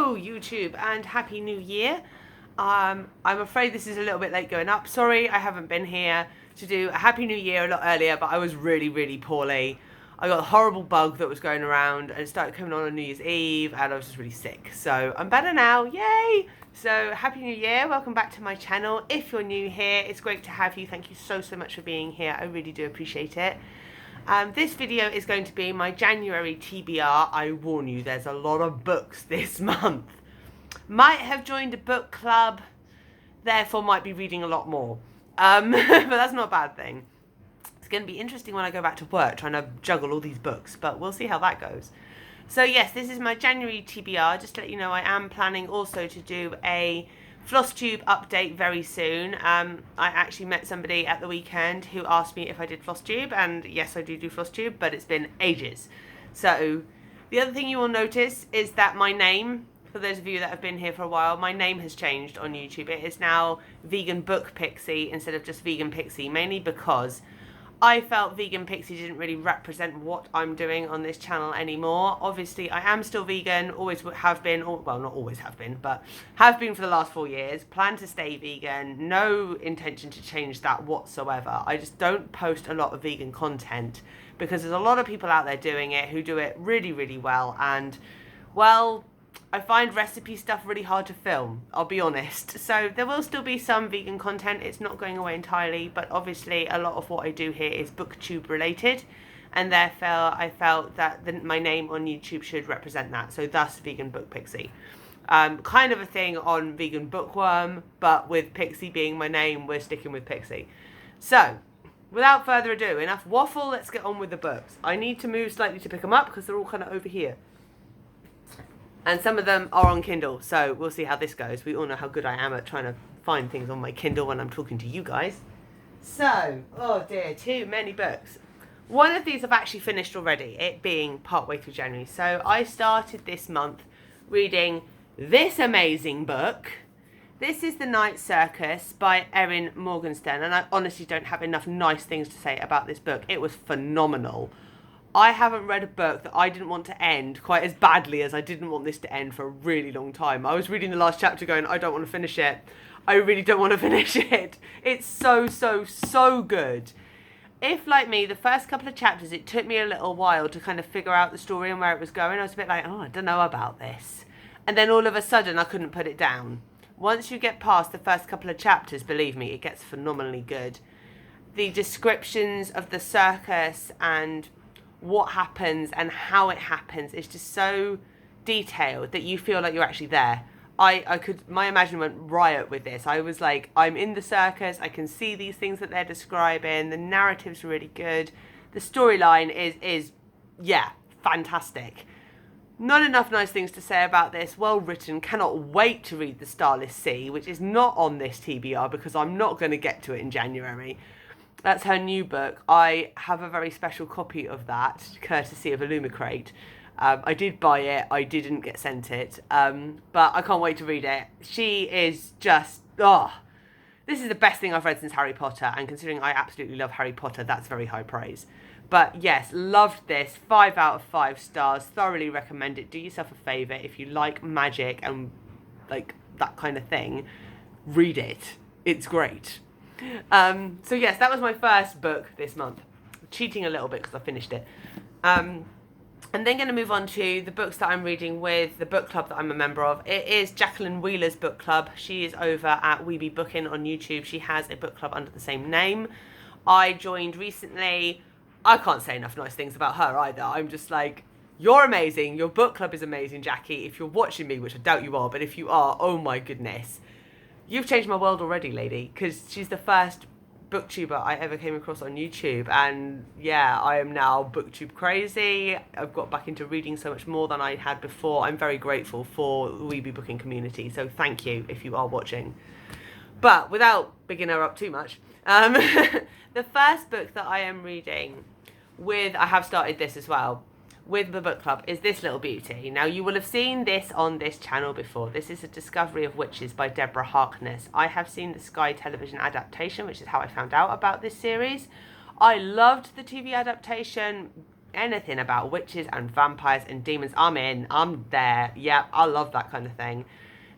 Hello YouTube and Happy New Year. I'm afraid this is a little bit late going up. Sorry I haven't been here to do a Happy New Year a lot earlier, but I was really poorly. I got a horrible bug that was going around and it started coming on New Year's Eve and I was just really sick. So I'm better now, yay! So Happy New Year, welcome back to my channel. If you're new here, it's great to have you. Thank you so much for being here. I really do appreciate it. This video is going to be my January TBR. I warn you, there's a lot of books this month. Might have joined a book club, therefore might be reading a lot more. But that's not a bad thing. It's going to be interesting when I go back to work trying to juggle all these books, but we'll see how that goes. So yes, this is my January TBR. Just to let you know, I am planning also to do a FlossTube update very soon. I actually met somebody at the weekend who asked me if I did FlossTube, and yes, I do FlossTube, but it's been ages. So the other thing you will notice is that my name, for those of you that have been here for a while, my name has changed on YouTube. It is now Vegan Book Pixie instead of just Vegan Pixie, mainly because I felt Vegan Pixie didn't really represent what I'm doing on this channel anymore. Obviously, I am still vegan, always have been, or, well, not always have been, but have been for the last 4 years. Plan to stay vegan, no intention to change that whatsoever. I just don't post a lot of vegan content because there's a lot of people out there doing it who do it really well, and, well, I find recipe stuff really hard to film, I'll be honest. So there will still be some vegan content, it's not going away entirely, but obviously a lot of what I do here is booktube related, and therefore I felt that my name on YouTube should represent that, so thus Vegan Book Pixie. Kind of a thing on Vegan Bookworm, but with Pixie being my name, we're sticking with Pixie. So, without further ado, enough waffle, let's get on with the books. I need to move slightly to pick them up because they're all kind of over here. And some of them are on Kindle, so we'll see how this goes. We all know how good I am at trying to find things on my Kindle when I'm talking to you guys. So, oh dear, too many books. One of these I've actually finished already, it being partway through January. So I started this month reading this amazing book. This is The Night Circus by Erin Morgenstern, and I honestly don't have enough nice things to say about this book. It was phenomenal. I haven't read a book that I didn't want to end quite as badly as I didn't want this to end for a really long time. I was reading the last chapter going, I don't want to finish it. I really don't want to finish it. It's so good. If, like me, the first couple of chapters, it took me a little while to kind of figure out the story and where it was going. I was a bit like, oh, I don't know about this. And then all of a sudden, I couldn't put it down. Once you get past the first couple of chapters, believe me, it gets phenomenally good. The descriptions of the circus and what happens and how it happens is just so detailed that you feel like you're actually there. My imagination went riot with this. I was like, I'm in the circus, I can see these things that they're describing, the narrative's really good, the storyline is yeah, fantastic. Not enough nice things to say about this, well written, cannot wait to read The Starless Sea, which is not on this TBR because I'm not going to get to it in January. That's her new book. I have a very special copy of that, courtesy of Illumicrate. I did buy it, I didn't get sent it, but I can't wait to read it. She is just, this is the best thing I've read since Harry Potter, and considering I absolutely love Harry Potter, that's very high praise. But yes, loved this, 5 out of 5 stars, thoroughly recommend it. Do yourself a favour, if you like magic and like that kind of thing, read it. It's great. So yes, that was my first book this month. Cheating a little bit because I finished it. I'm then going to move on to the books that I'm reading with the book club that I'm a member of. It is Jacqueline Wheeler's book club. She is over at Weeby Booking on YouTube. She has a book club under the same name. I joined recently. I can't say enough nice things about her either. I'm just like, you're amazing. Your book club is amazing, Jackie. If you're watching me, which I doubt you are, but if you are, oh my goodness. You've changed my world already, lady, because she's the first booktuber I ever came across on YouTube, and yeah, I am now booktube crazy. I've got back into reading so much more than I had before. I'm very grateful for the Weeby Booking community, so thank you if you are watching. But without bigging her up too much, the first book that I am reading I have started this as well, with the book club, is this little beauty. Now, you will have seen this on this channel before. This is A Discovery of Witches by Deborah Harkness. I have seen the Sky television adaptation, which is how I found out about this series. I loved the TV adaptation. anything about witches and vampires and demons, I'm in. I'm there. Yep, I love that kind of thing.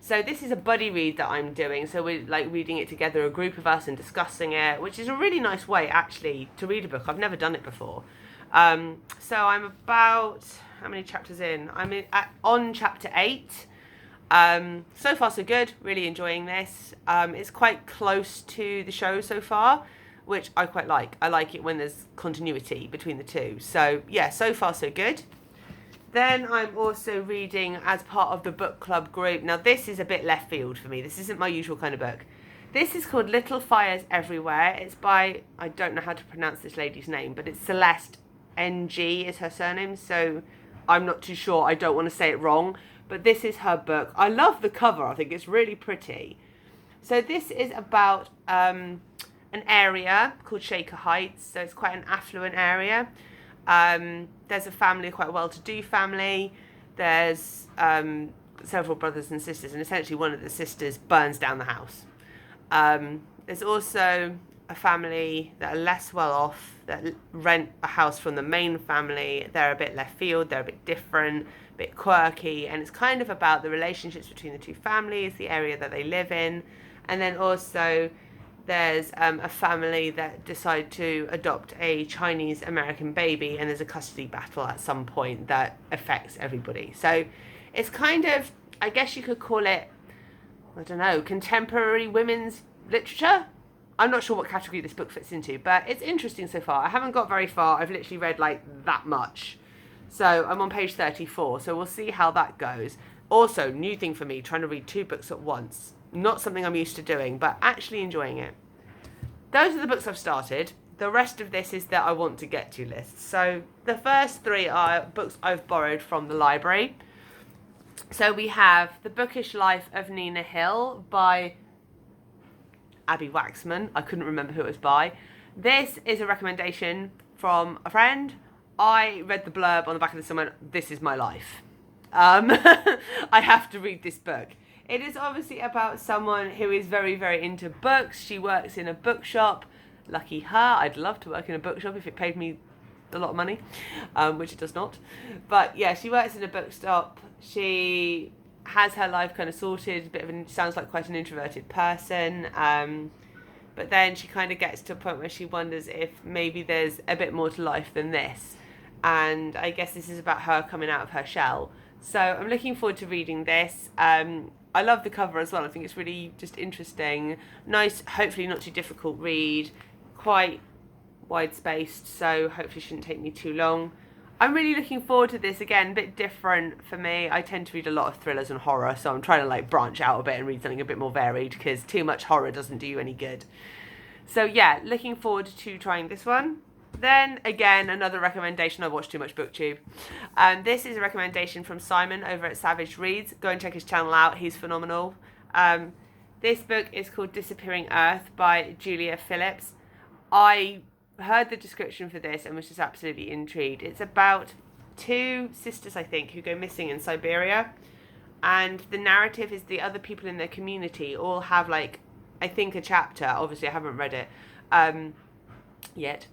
So this is a buddy read that I'm doing. So we're like reading it together, a group of us, and discussing it, which is a really nice way actually to read a book. I've never done it before. So I'm about, how many chapters in? I'm on chapter 8. So far so good. Really enjoying this. It's quite close to the show so far, which I quite like. I like it when there's continuity between the two. So yeah, so far so good. Then I'm also reading as part of the book club group. Now this is a bit left field for me. This isn't my usual kind of book. This is called Little Fires Everywhere. It's by, I don't know how to pronounce this lady's name, but it's Celeste NG is her surname. So I'm not too sure. I don't want to say it wrong. But this is her book. I love the cover. I think it's really pretty. So this is about an area called Shaker Heights. So it's quite an affluent area. There's a family, quite a well-to-do family. There's several brothers and sisters, and essentially one of the sisters burns down the house. There's also a family that are less well off that rent a house from the main family. They're a bit left field, they're a bit different, a bit quirky, and it's kind of about the relationships between the two families, the area that they live in, and then also there's a family that decide to adopt a Chinese American baby, and there's a custody battle at some point that affects everybody. So it's kind of, I guess you could call it, I don't know, contemporary women's literature. I'm not sure what category this book fits into, but it's interesting so far. I haven't got very far. I've literally read like that much. So I'm on page 34, so we'll see how that goes. Also, new thing for me, trying to read 2 books at once. Not something I'm used to doing, but actually enjoying it. Those are the books I've started. The rest of this is that I want to get to list. So the first 3 are books I've borrowed from the library. So we have The Bookish Life of Nina Hill by Abby Waxman. I couldn't remember who it was by. This is a recommendation from a friend. I read the blurb on the back of this and went, this is my life. I have to read this book. It is obviously about someone who is very, very into books. She works in a bookshop. Lucky her. I'd love to work in a bookshop if it paid me a lot of money, which it does not. But yeah, she works in a bookshop. She has her life kind of sorted. Sounds like quite an introverted person. But then she kind of gets to a point where she wonders if maybe there's a bit more to life than this. And I guess this is about her coming out of her shell. So I'm looking forward to reading this. I love the cover as well. I think it's really just interesting. Nice, hopefully not too difficult read. Quite wide spaced, so hopefully shouldn't take me too long. I'm really looking forward to this. Again, a bit different for me. I tend to read a lot of thrillers and horror, so I'm trying to like branch out a bit and read something a bit more varied because too much horror doesn't do you any good. So yeah, looking forward to trying this one. Then again, another recommendation. I watched too much BookTube. This is a recommendation from Simon over at Savage Reads. Go and check his channel out. He's phenomenal. This book is called Disappearing Earth by Julia Phillips. I heard the description for this and was just absolutely intrigued. It's about 2 sisters, I think, who go missing in Siberia. And the narrative is the other people in their community all have like, I think, a chapter. Obviously, I haven't read it yet.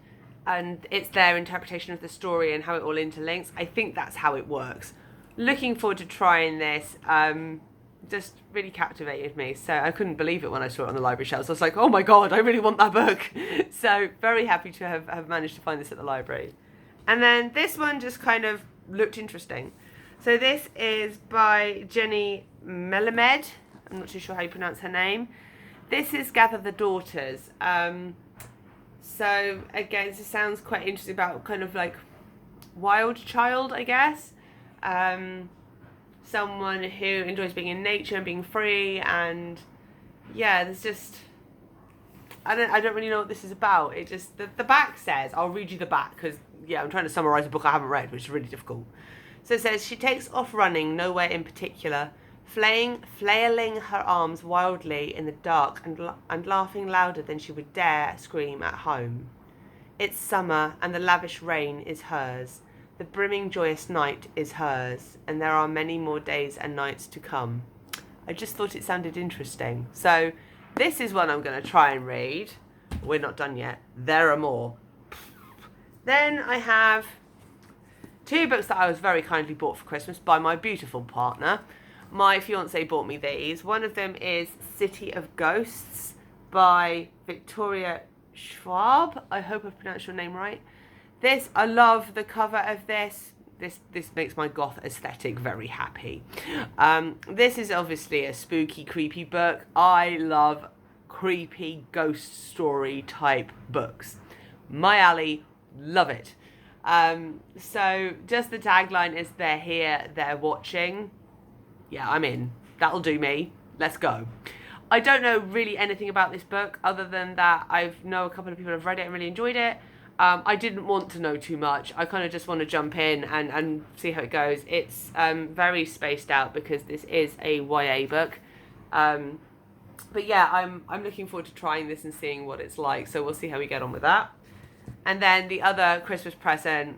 And it's their interpretation of the story and how it all interlinks. I think that's how it works. Looking forward to trying this. Just really captivated me. So I couldn't believe it when I saw it on the library shelves. I was like, oh my God, I really want that book. So very happy to have managed to find this at the library. And then this one just kind of looked interesting. So this is by Jenny Melamed. I'm not too sure how you pronounce her name. This is Gather the Daughters. So again, this sounds quite interesting about kind of like wild child, I guess. Someone who enjoys being in nature and being free, and yeah, there's just I don't really know what this is about. It just the back says, I'll read you the back because yeah, I'm trying to summarize a book I haven't read, which is really difficult. So it says she takes off running nowhere in particular, flailing her arms wildly in the dark and laughing louder than she would dare scream at home. It's summer and the lavish rain is hers. The brimming joyous night is hers, and there are many more days and nights to come. I just thought it sounded interesting. So this is one I'm going to try and read. We're not done yet. There are more. Then I have Two books that I was very kindly bought for Christmas by my beautiful partner. My fiance bought me these. One of them is City of Ghosts by Victoria Schwab. I hope I've pronounced your name right. This, I love the cover of this. This makes my goth aesthetic very happy. This is obviously a spooky, creepy book. I love creepy ghost story type books. My alley, love it. So just the tagline is they're here, they're watching. Yeah, I'm in. That'll do me. Let's go. I don't know really anything about this book other than that I know a couple of people have read it and really enjoyed it. I didn't want to know too much. I kind of just want to jump in and see how it goes. It's very spaced out because this is a YA book. But yeah, I'm looking forward to trying this and seeing what it's like. So we'll see how we get on with that. And then the other Christmas present,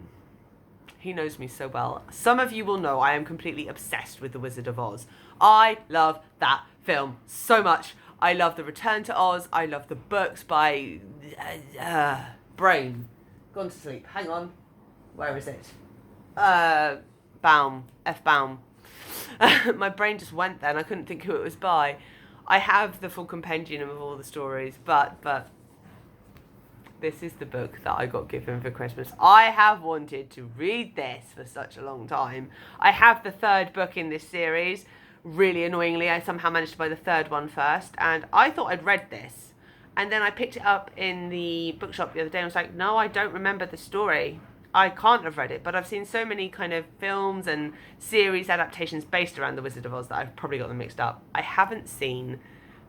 he knows me so well. Some of you will know I am completely obsessed with The Wizard of Oz. I love that film so much. I love The Return to Oz. I love the books by... brain gone to sleep. Hang on, where is it? Baum. My brain just went there and I couldn't think who it was by. I have the full compendium of all the stories, but this is the book that I got given for Christmas. I have wanted to read this for such a long time. I have the third book in this series. Really annoyingly, I somehow managed to buy the third one first, and I thought I'd read this. And then I picked it up in the bookshop the other day and I was like, no, I don't remember the story. I can't have read it, but I've seen so many kind of films and series adaptations based around The Wizard of Oz that I've probably got them mixed up. I haven't seen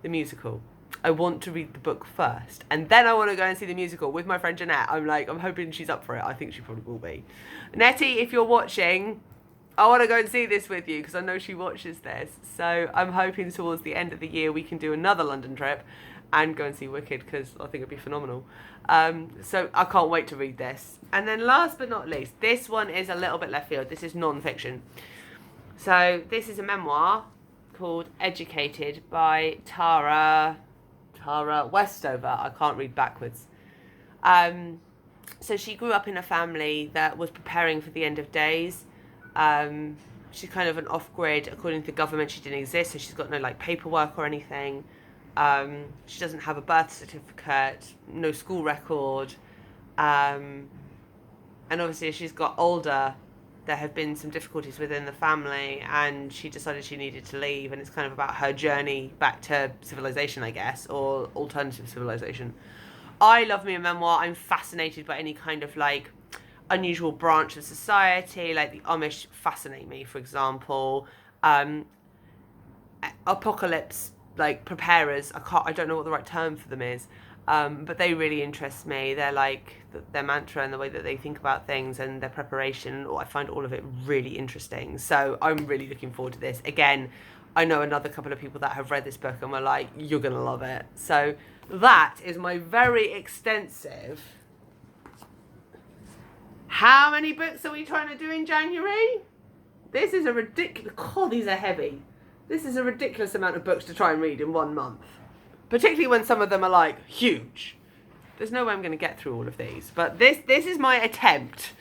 the musical. I want to read the book first, and then I want to go and see the musical with my friend Jeanette. I'm hoping she's up for it. I think she probably will be. Nettie, if you're watching, I want to go and see this with you because I know she watches this. So I'm hoping towards the end of the year we can do another London trip and go and see Wicked because I think it'd be phenomenal. So I can't wait to read this. And then last but not least, this one is a little bit left field. This is non-fiction. So this is a memoir called Educated by Tara Westover. I can't read backwards. So she grew up in a family that was preparing for the end of days. She's kind of an off-grid. According to the government, she didn't exist, so she's got no paperwork or anything. She doesn't have a birth certificate, no school record, and obviously as she's got older, there have been some difficulties within the family, and she decided she needed to leave, and it's kind of about her journey back to civilization, I guess, or alternative civilization. I love me a memoir. I'm fascinated by any kind of unusual branch of society, like the Amish fascinate me, for example. Apocalypse preparers, I don't know what the right term for them is, but they really interest me. They're their mantra and the way that they think about things and their preparation. I find all of it really interesting. So I'm really looking forward to this. Again, I know another couple of people that have read this book and were like, you're gonna love it. So that is my very extensive... How many books are we trying to do in January? This is a ridiculous... God, these are heavy. This is a ridiculous amount of books to try and read in 1 month. Particularly when some of them are huge. There's no way I'm going to get through all of these. But this is my attempt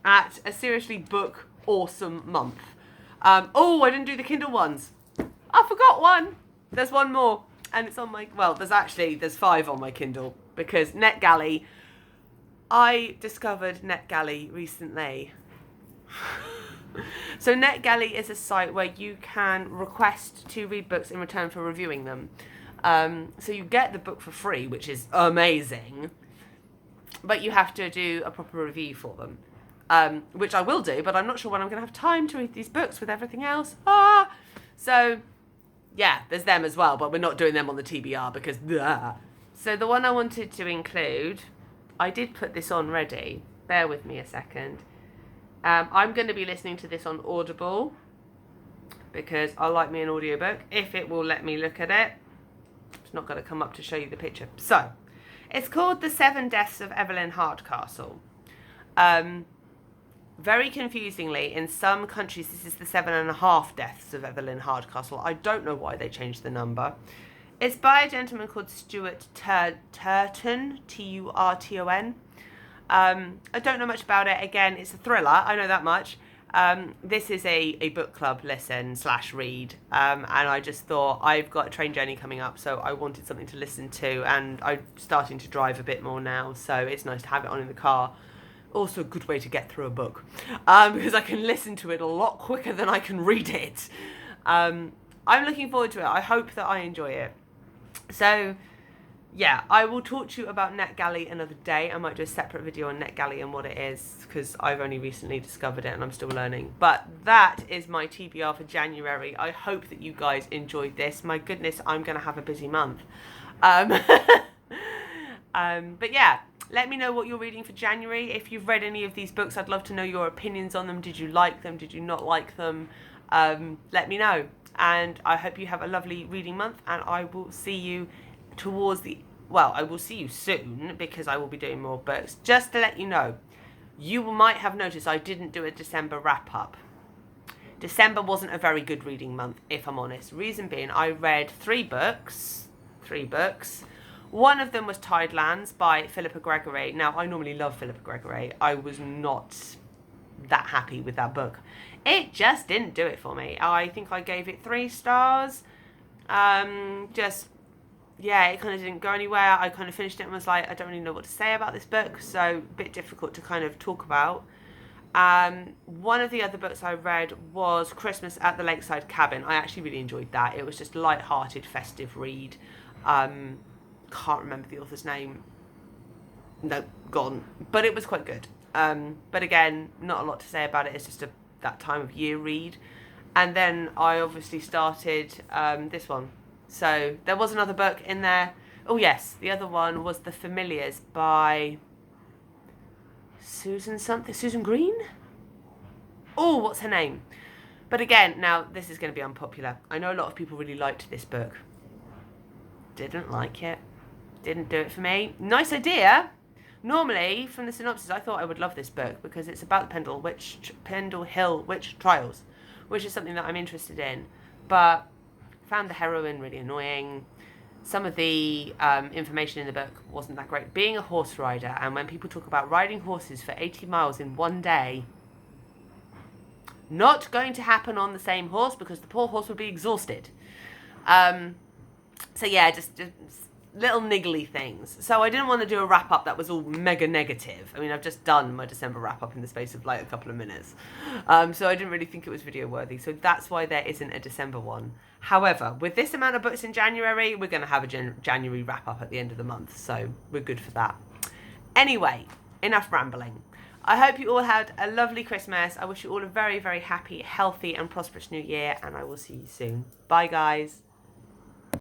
at a seriously book awesome month. I didn't do the Kindle ones. I forgot one. There's one more. And it's on my... Well, there's 5 on my Kindle. Because NetGalley... I discovered NetGalley recently. So NetGalley is a site where you can request to read books in return for reviewing them. So you get the book for free, which is amazing, but you have to do a proper review for them, which I will do, but I'm not sure when I'm going to have time to read these books with everything else. So yeah, there's them as well, but we're not doing them on the TBR because... So the one I wanted to include, I did put this on ready. Bear with me a second. I'm going to be listening to this on Audible because I like me an audiobook, if it will let me look at it. It's not going to come up to show you the picture. So, it's called The 7 Deaths of Evelyn Hardcastle. Very confusingly, in some countries, this is the 7.5 deaths of Evelyn Hardcastle. I don't know why they changed the number. It's by a gentleman called Stuart Turton, Turton. I don't know much about it. Again, it's a thriller. I know that much. This is a book club listen / read, and I just thought I've got a train journey coming up, so I wanted something to listen to, and I'm starting to drive a bit more now, so it's nice to have it on in the car. Also a good way to get through a book, because I can listen to it a lot quicker than I can read it. I'm looking forward to it. I hope that I enjoy it. So yeah, I will talk to you about NetGalley another day. I might do a separate video on NetGalley and what it is, because I've only recently discovered it and I'm still learning. But that is my TBR for January. I hope that you guys enjoyed this. My goodness, I'm going to have a busy month. But yeah, let me know what you're reading for January. If you've read any of these books, I'd love to know your opinions on them. Did you like them? Did you not like them? Let me know. And I hope you have a lovely reading month, and I will see you I will see you soon, because I will be doing more books. Just to let you know, you might have noticed I didn't do a December wrap-up. December wasn't a very good reading month, if I'm honest. Reason being, I read three books. One of them was Tidelands by Philippa Gregory. Now, I normally love Philippa Gregory. I was not that happy with that book. It just didn't do it for me. I think I gave it 3 stars. Yeah, it kind of didn't go anywhere. I kind of finished it and was like, I don't really know what to say about this book, so a bit difficult to kind of talk about. One of the other books I read was Christmas at the Lakeside Cabin. I actually really enjoyed that. It was just a light-hearted, festive read. Can't remember the author's name. No, gone. But it was quite good. But again, not a lot to say about it. It's just that time of year read. And then I obviously started this one. So there was another book in there. Oh yes, the other one was The Familiars by Susan Green? Oh, what's her name? But again, now this is going to be unpopular. I know a lot of people really liked this book. Didn't like it. Didn't do it for me. Nice idea. Normally, from the synopsis, I thought I would love this book because it's about the Pendle Hill Witch Trials, which is something that I'm interested in. But found the heroine really annoying. Some of the information in the book wasn't that great. Being a horse rider, and when people talk about riding horses for 80 miles in one day, not going to happen on the same horse because the poor horse would be exhausted. So yeah, just little niggly things. So I didn't want to do a wrap-up that was all mega negative. I mean, I've just done my December wrap-up in the space of like a couple of minutes. So I didn't really think it was video worthy. So that's why there isn't a December one. However, with this amount of books in January, we're going to have a January wrap-up at the end of the month. So we're good for that. Anyway, enough rambling. I hope you all had a lovely Christmas. I wish you all a very, very happy, healthy and prosperous new year. And I will see you soon. Bye, guys.